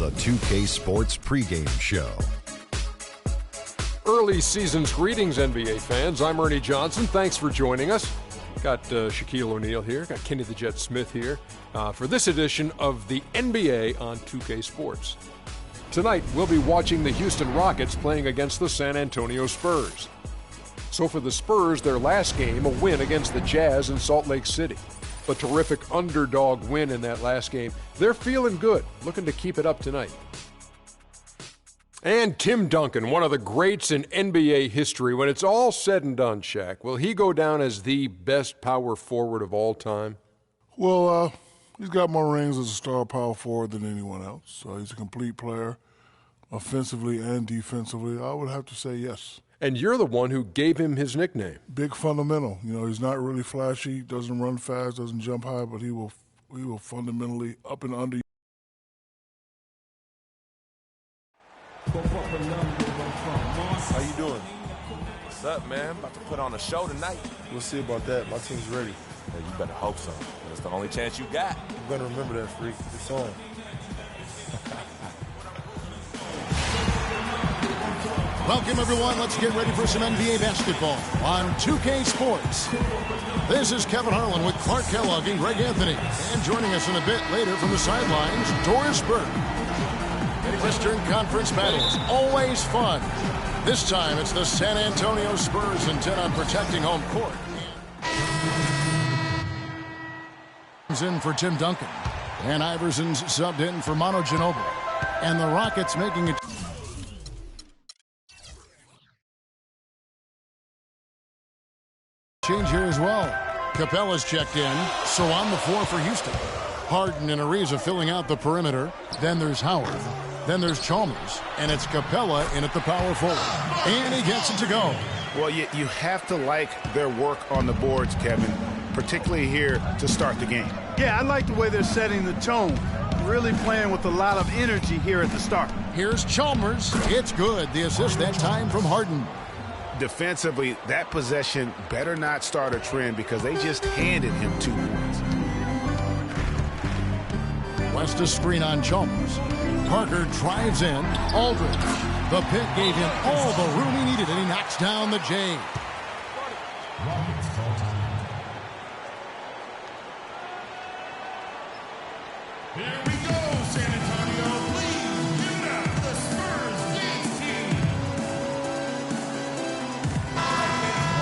the 2K Sports pregame show. Early season's greetings, NBA fans. I'm Ernie Johnson. Thanks for joining us. Got Shaquille O'Neal here. Got Kenny the Jet Smith here for this edition of the NBA on 2K Sports. Tonight, we'll be watching the Houston Rockets playing against the San Antonio Spurs. So for the Spurs, their last game, a win against the Jazz in Salt Lake City. A terrific underdog win in that last game. They're feeling good, looking to keep it up tonight. And Tim Duncan, one of the greats in NBA history. When it's all said and done, Shaq, will he go down as the best power forward of all time? Well, he's got more rings as a star power forward than anyone else. He's a complete player, offensively and defensively. I would have to say yes. And you're the one who gave him his nickname. Big fundamental. You know, he's not really flashy, doesn't run fast, doesn't jump high, but he will fundamentally up and under. How you doing? What's up, man? About to put on a show tonight. We'll see about that. My team's ready. Yeah, you better hope so. That's the only chance you got. You're gonna remember that, freak. It's on. Welcome, everyone. Let's get ready for some NBA basketball on 2K Sports. This is Kevin Harlan with Clark Kellogg and Greg Anthony. And joining us in a bit later from the sidelines, Doris Burke. Western Conference battles, always fun. This time, it's the San Antonio Spurs intent on protecting home court. In for Tim Duncan. And Iverson's subbed in for Manu Ginobili. And the Rockets making it. Change here as well. Capella's checked in, so on the floor for Houston. Harden and Ariza filling out the perimeter. Then there's Howard. Then there's Chalmers. And it's Capella in at the power forward. And he gets it to go. Well, you have to like their work on the boards, Kevin, particularly here to start the game. Yeah, I like the way they're setting the tone. Really playing with a lot of energy here at the start. Here's Chalmers. It's good. The assist that time from Harden. Defensively, that possession better not start a trend because they just handed him 2 points. West a screen on Chalmers. Parker drives in. Aldridge. The pick gave him all the room he needed, and he knocks down the J. Here we go, San Antonio. Please give it up, the Spurs Games team.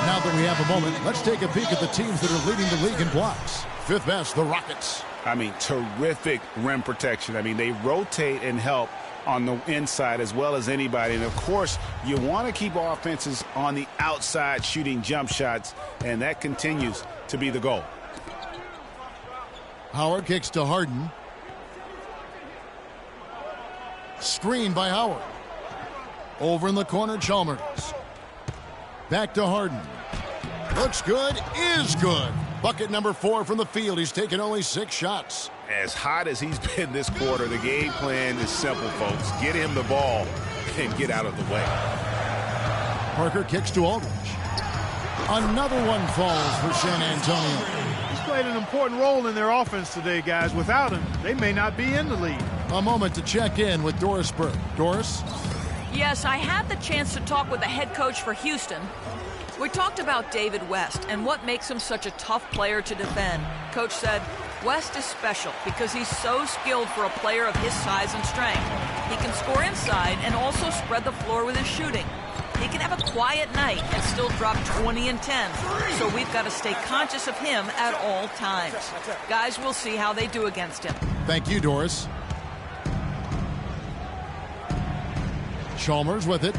Now that we have a moment, let's take a peek at the teams that are leading the league in blocks. Fifth best, the Rockets. I mean, terrific rim protection. I mean, they rotate and help on the inside as well as anybody. And, of course, you want to keep offenses on the outside shooting jump shots, and that continues to be the goal. Howard kicks to Harden. Screen by Howard. Over in the corner, Chalmers. Back to Harden. Looks good, is good. Bucket number 4 from the field. He's taken only 6 shots. As hot as he's been this quarter, the game plan is simple, folks. Get him the ball and get out of the way. Parker kicks to Aldridge. Another one falls for San Antonio. He's played an important role in their offense today, guys. Without him, they may not be in the lead. A moment to check in with Doris Burke. Doris? Yes, I had the chance to talk with the head coach for Houston. We talked about David West and what makes him such a tough player to defend. Coach said, West is special because he's so skilled for a player of his size and strength. He can score inside and also spread the floor with his shooting. He can have a quiet night and still drop 20 and 10. So we've got to stay conscious of him at all times. Guys, we'll see how they do against him. Thank you, Doris. Chalmers with it.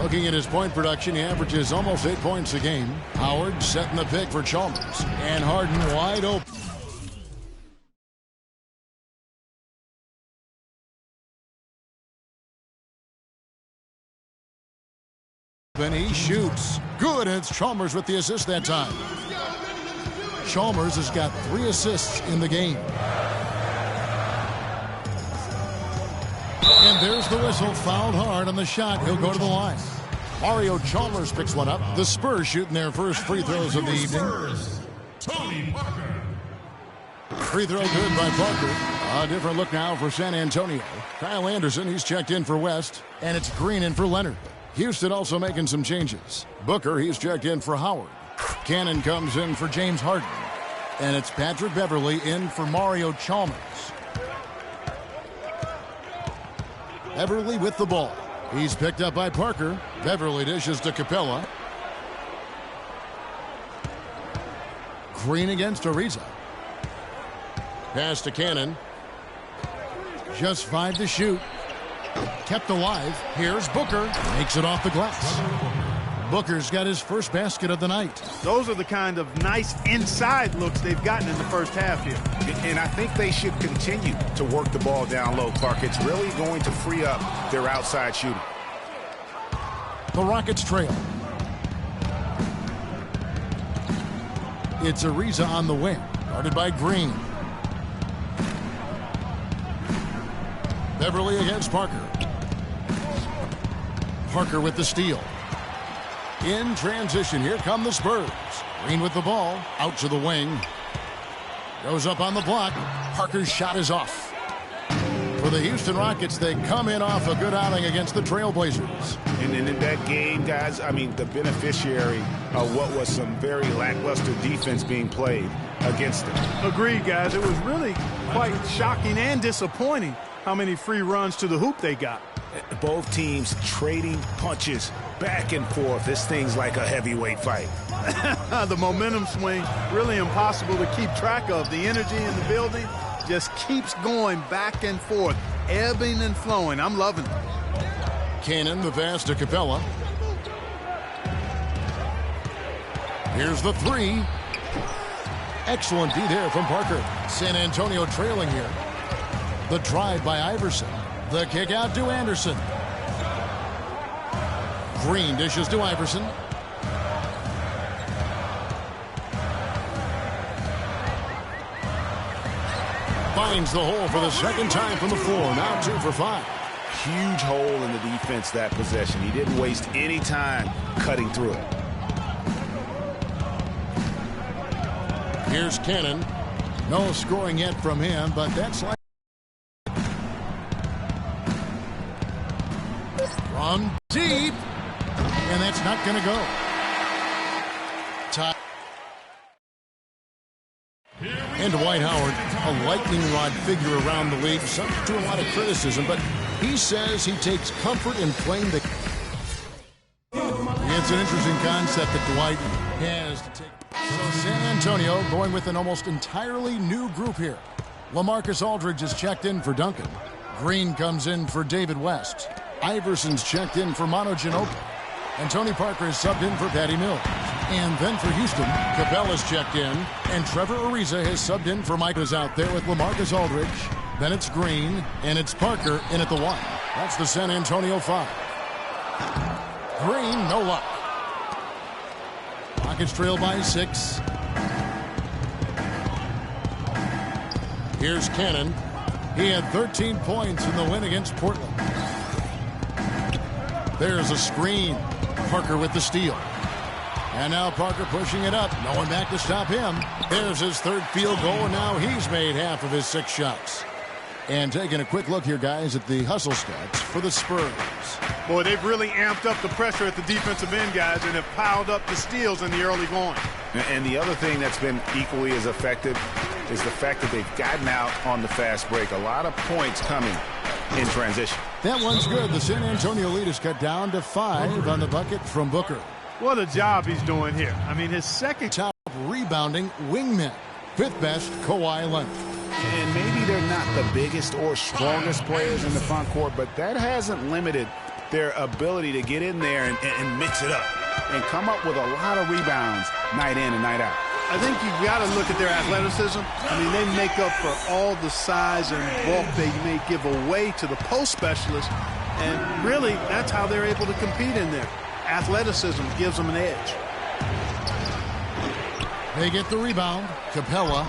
Looking at his point production, he averages almost 8 points a game. Howard setting the pick for Chalmers. And Harden wide open. Then he shoots. Good, and it's Chalmers with the assist that time. Chalmers has got 3 assists in the game. And there's the whistle. Fouled hard on the shot. He'll go to the line. Mario Chalmers picks one up. The Spurs shooting their first free throws of the evening. Tony Parker. Free throw good by Parker. A different look now for San Antonio. Kyle Anderson, he's checked in for West. And it's Green in for Leonard. Houston also making some changes. Booker, he's checked in for Howard. Cannon comes in for James Harden. And it's Patrick Beverly in for Mario Chalmers. Beverly with the ball. He's picked up by Parker. Beverly dishes to Capella. Green against Ariza. Pass to Cannon. Just 5 to shoot. Kept alive. Here's Booker. Makes it off the glass. Booker's got his first basket of the night. Those are the kind of nice inside looks they've gotten in the first half here. And I think they should continue to work the ball down low, Clark. It's really going to free up their outside shooting. The Rockets trail. It's Ariza on the wing. Guarded by Green. Beverly against Parker. Parker with the steal. In transition, here come the Spurs. Green with the ball, out to the wing. Goes up on the block. Parker's shot is off. For the Houston Rockets, they come in off a good outing against the Trailblazers. And in that game, guys, I mean, the beneficiary of what was some very lackluster defense being played against them. Agreed, guys. It was really quite shocking and disappointing how many free runs to the hoop they got. Both teams trading punches back and forth. This thing's like a heavyweight fight. The momentum swing, really impossible to keep track of. The energy in the building just keeps going back and forth, ebbing and flowing. I'm loving it. Cannon, the pass to Capella. Here's the three. Excellent D there from Parker. San Antonio trailing here. The drive by Iverson. The kick out to Anderson. Green dishes to Iverson. Finds the hole for the second time from the floor. Now 2 for 5. Huge hole in the defense that possession. He didn't waste any time cutting through it. Here's Cannon. No scoring yet from him, but that's like from deep, and that's not going to go. Top. And Dwight Howard, a lightning rod figure around the league, subject to a lot of criticism, but he says he takes comfort in playing the. It's an interesting concept that Dwight has to take. So San Antonio going with an almost entirely new group here. LaMarcus Aldridge is checked in for Duncan. Green comes in for David West. Iverson's checked in for Manu Ginobili. And Tony Parker is subbed in for Patty Mills. And then for Houston, Capella's checked in. And Trevor Ariza has subbed in for Mike. Is out there with LaMarcus Aldridge. Then it's Green, and it's Parker in at the 1. That's the San Antonio 5. Green, no luck. Rockets trail by 6. Here's Cannon. He had 13 points in the win against Portland. There's a screen. Parker with the steal. And now Parker pushing it up. No one back to stop him. There's his third field goal, and now he's made half of his 6 shots. And taking a quick look here, guys, at the hustle stats for the Spurs. Boy, they've really amped up the pressure at the defensive end, guys, and have piled up the steals in the early going. And the other thing that's been equally as effective is the fact that they've gotten out on the fast break. A lot of points coming in transition. That one's good. The San Antonio lead is cut down to 5 on the bucket from Booker. What a job he's doing here. I mean, his second top rebounding wingman. 5th best, Kawhi Leonard. And maybe they're not the biggest or strongest players in the front court, but that hasn't limited their ability to get in there and mix it up and come up with a lot of rebounds night in and night out. I think you've got to look at their athleticism. I mean, they make up for all the size and bulk they may give away to the post specialists, and really, that's how they're able to compete in there. Athleticism gives them an edge. They get the rebound. Capella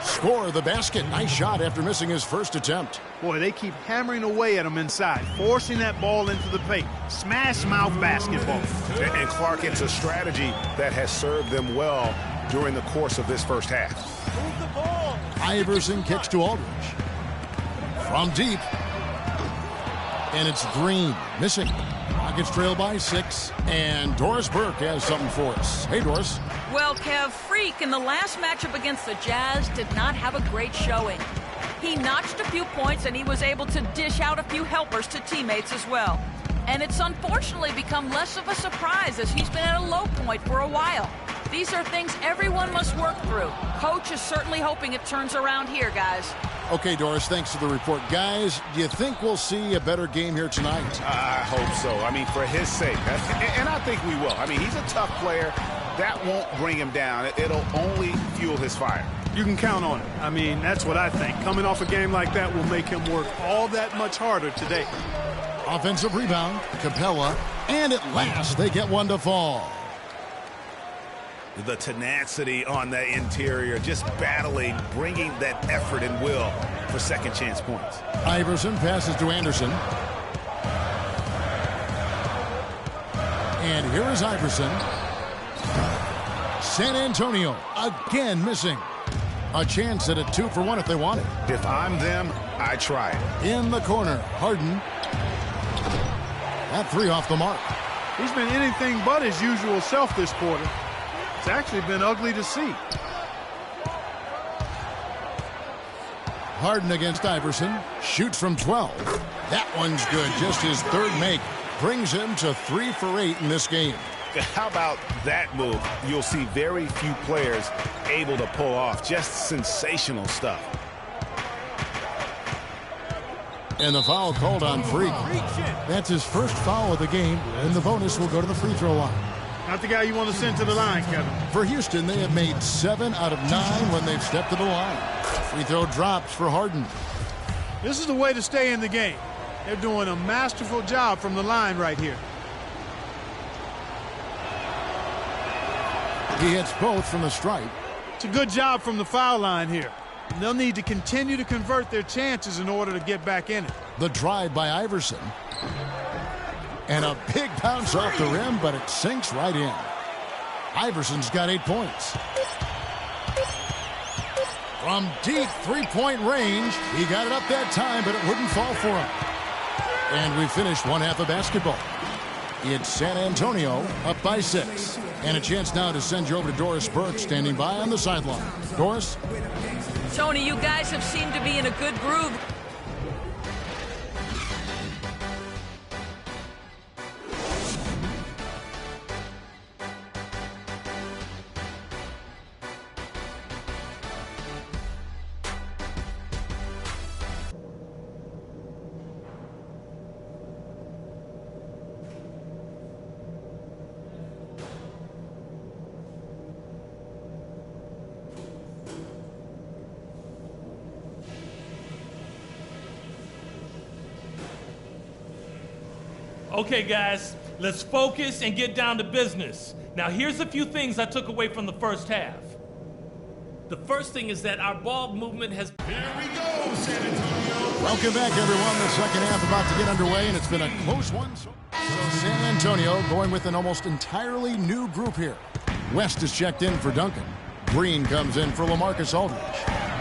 score the basket. Nice shot after missing his first attempt. Boy, they keep hammering away at him inside, forcing that ball into the paint. Smash mouth basketball. And Clark, it's a strategy that has served them well during the course of this first half. Iverson kicks to Aldridge. From deep. And it's Green. Missing. Rockets trail by 6. And Doris Burke has something for us. Hey, Doris. Well, Kev, Freak in the last matchup against the Jazz did not have a great showing. He notched a few points and he was able to dish out a few helpers to teammates as well. And it's unfortunately become less of a surprise as he's been at a low point for a while. These are things everyone must work through. Coach is certainly hoping it turns around here, guys. Okay, Doris, thanks for the report. Guys, do you think we'll see a better game here tonight? I hope so. I mean, for his sake. And I think we will. I mean, he's a tough player. That won't bring him down. It'll only fuel his fire. You can count on it. I mean, that's what I think. Coming off a game like that will make him work all that much harder today. Offensive rebound, Capella, and at last they get one to fall. The tenacity on the interior, just battling, bringing that effort and will for second chance points. Iverson passes to Anderson. And here is Iverson. San Antonio again missing. A chance at a 2-for-1 if they want it. If I'm them, I try it. In the corner, Harden. That 3 off the mark. He's been anything but his usual self this quarter. It's actually been ugly to see. Harden against Iverson. Shoots from 12. That one's good. Just his third make. Brings him to 3 for 8 in this game. How about that move? You'll see very few players able to pull off. Just sensational stuff. And the foul called on Freak. That's his first foul of the game, and the bonus will go to the free throw line. Not the guy you want to send to the line, Kevin. For Houston, they have made 7 out of 9 when they've stepped to the line. Free throw drops for Harden. This is the way to stay in the game. They're doing a masterful job from the line right here. He hits both from the stripe. It's a good job from the foul line here. They'll need to continue to convert their chances in order to get back in it. The drive by Iverson. And a big bounce off the rim, but it sinks right in. Iverson's got 8 points. From deep three-point range, he got it up that time, but it wouldn't fall for him. And we finished one half of basketball. It's San Antonio up by 6. And a chance now to send you over to Doris Burke, standing by on the sideline. Doris? Tony, you guys have seemed to be in a good groove. Okay, guys, let's focus and get down to business. Now, here's a few things I took away from the first half. The first thing is that our ball movement has... Here we go, San Antonio. Welcome back, everyone. The second half about to get underway, and it's been a close one. So San Antonio going with an almost entirely new group here. West is checked in for Duncan. Green comes in for LaMarcus Aldridge.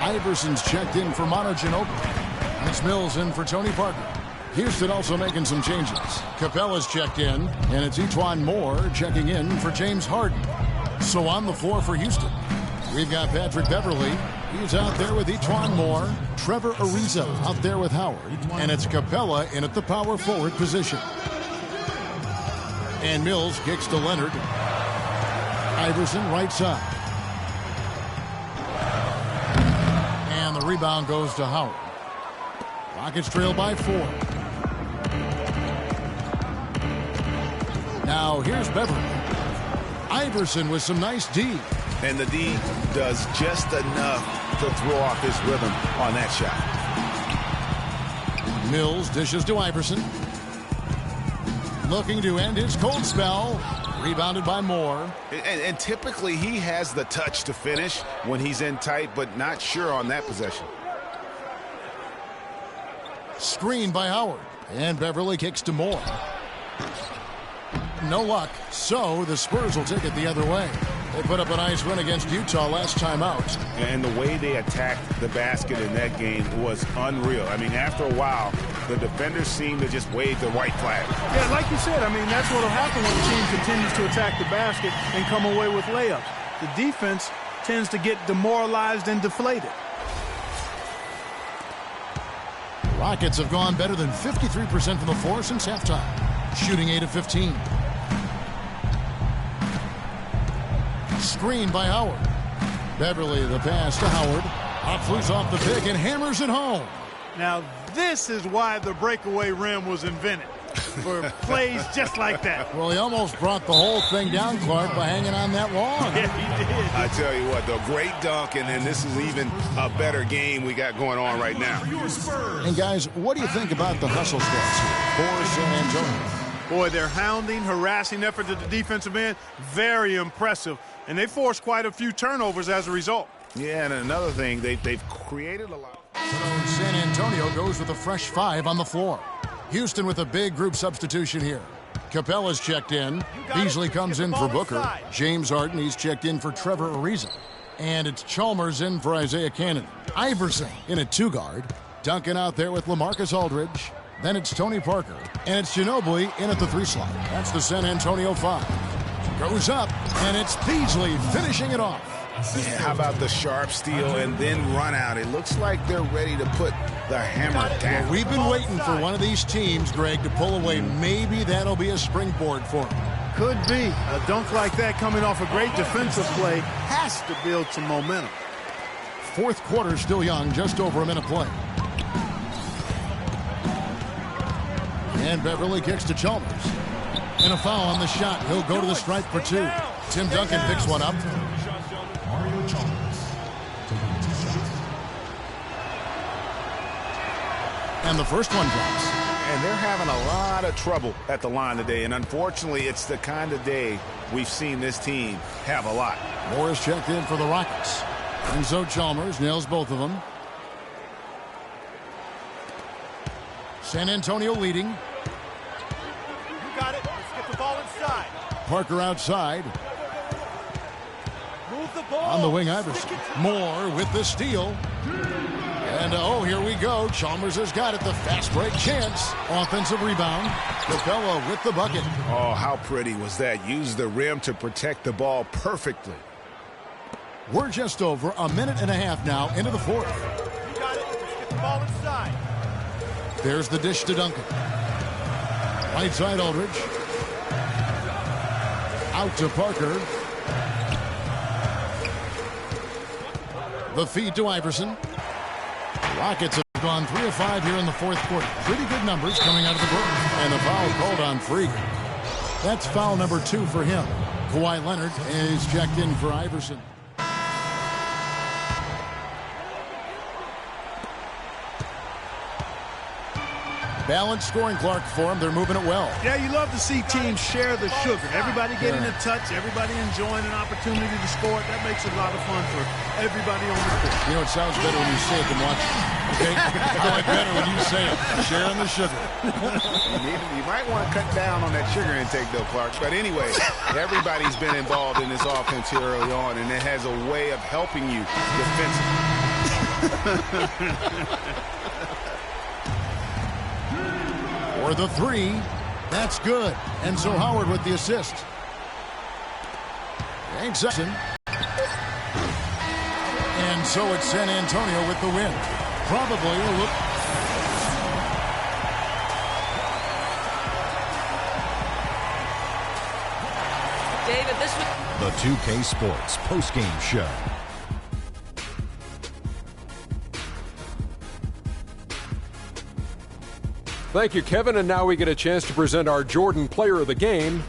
Iverson's checked in for Manu Ginobili. It's Mills in for Tony Parker. Houston also making some changes. Capella's checked in, and it's Etuan Moore checking in for James Harden. So on the floor for Houston, we've got Patrick Beverly. He's out there with Etuan Moore. Trevor Ariza out there with Howard. And it's Capella in at the power forward position. And Mills kicks to Leonard. Iverson right side. And the rebound goes to Howard. Rockets trail by 4. Now here's Beverly. Iverson with some nice D. And the D does just enough to throw off his rhythm on that shot. Mills dishes to Iverson. Looking to end his cold spell. Rebounded by Moore. And typically he has the touch to finish when he's in tight, but not sure on that possession. Screen by Howard. And Beverly kicks to Moore. No luck. So the Spurs will take it the other way. They put up a nice win against Utah last time out. And the way they attacked the basket in that game was unreal. I mean, after a while, the defenders seemed to just wave the white flag. Yeah, like you said, I mean, that's what will happen when the team continues to attack the basket and come away with layups. The defense tends to get demoralized and deflated. Rockets have gone better than 53% from the floor since halftime, shooting 8 of 15. Screen by Howard. Beverly the pass to Howard. Hopfers off the pick and hammers it home. Now, this is why the breakaway rim was invented, for plays just like that. Well, he almost brought the whole thing down, Clark, by hanging on that long. Yeah, he did. I tell you what, the great dunk, and then this is even a better game we got going on right now. And, guys, what do you think about the hustle stats here for San Antonio? Boy, their hounding, harassing effort at the defensive end, very impressive. And they forced quite a few turnovers as a result. Yeah, and another thing, they've created a lot. So San Antonio goes with a fresh 5 on the floor. Houston with a big group substitution here. Capella's checked in. Beasley comes in for Booker. James Harden, he's checked in for Trevor Ariza. And it's Chalmers in for Isaiah Cannon. Iverson in at 2 guard. Duncan out there with LaMarcus Aldridge. Then it's Tony Parker. And it's Ginobili in at the 3 slot. That's the San Antonio 5. Goes up, and it's Beasley finishing it off. Yeah, how about the sharp steal and then run out? It looks like they're ready to put the hammer down. Well, we've been waiting for one of these teams, Greg, to pull away. Maybe that'll be a springboard for them. Could be. A dunk like that coming off a great defensive play has to build some momentum. Fourth quarter still young, just over a minute play. And Beverly kicks to Chalmers. And a foul on the shot. He'll go to the stripe for 2. Tim Duncan picks one up. And the first one drops. And they're having a lot of trouble at the line today. And unfortunately, it's the kind of day we've seen this team have a lot. Morris checked in for the Rockets. And so Chalmers nails both of them. San Antonio leading. You got it. Let's get the ball inside. Parker outside. Move the ball. On the wing, Iverson. Moore with the steal. And, oh, here we go. Chalmers has got it. The fast break chance. Offensive rebound. Capella with the bucket. Oh, how pretty was that? Used the rim to protect the ball perfectly. We're just over a minute and a half now into the fourth. You got it. Let's get the ball inside. There's the dish to Duncan. Right side Aldridge. Out to Parker. The feed to Iverson. Rockets have gone 3 of 5 here in the fourth quarter. Pretty good numbers coming out of the break. And the foul called on Freak. That's foul number 2 for him. Kawhi Leonard is checked in for Iverson. Balanced scoring, Clark, for them. They're moving it well. Yeah, you love to see teams share the sugar. Everybody getting a touch, everybody enjoying an opportunity to score. That makes it a lot of fun for everybody on the court. You know, it sounds better when you say it than watch it. Okay? I like better when you say it. Sharing the sugar. You might want to cut down on that sugar intake, though, Clark. But anyway, everybody's been involved in this offense here early on, and it has a way of helping you defensively. For the 3, that's good. And so Howard with the assist. Thanks, Jackson. And so it's San Antonio with the win. Probably a look. David, this was The 2K Sports postgame show. Thank you, Kevin. And now we get a chance to present our Jordan Player of the Game,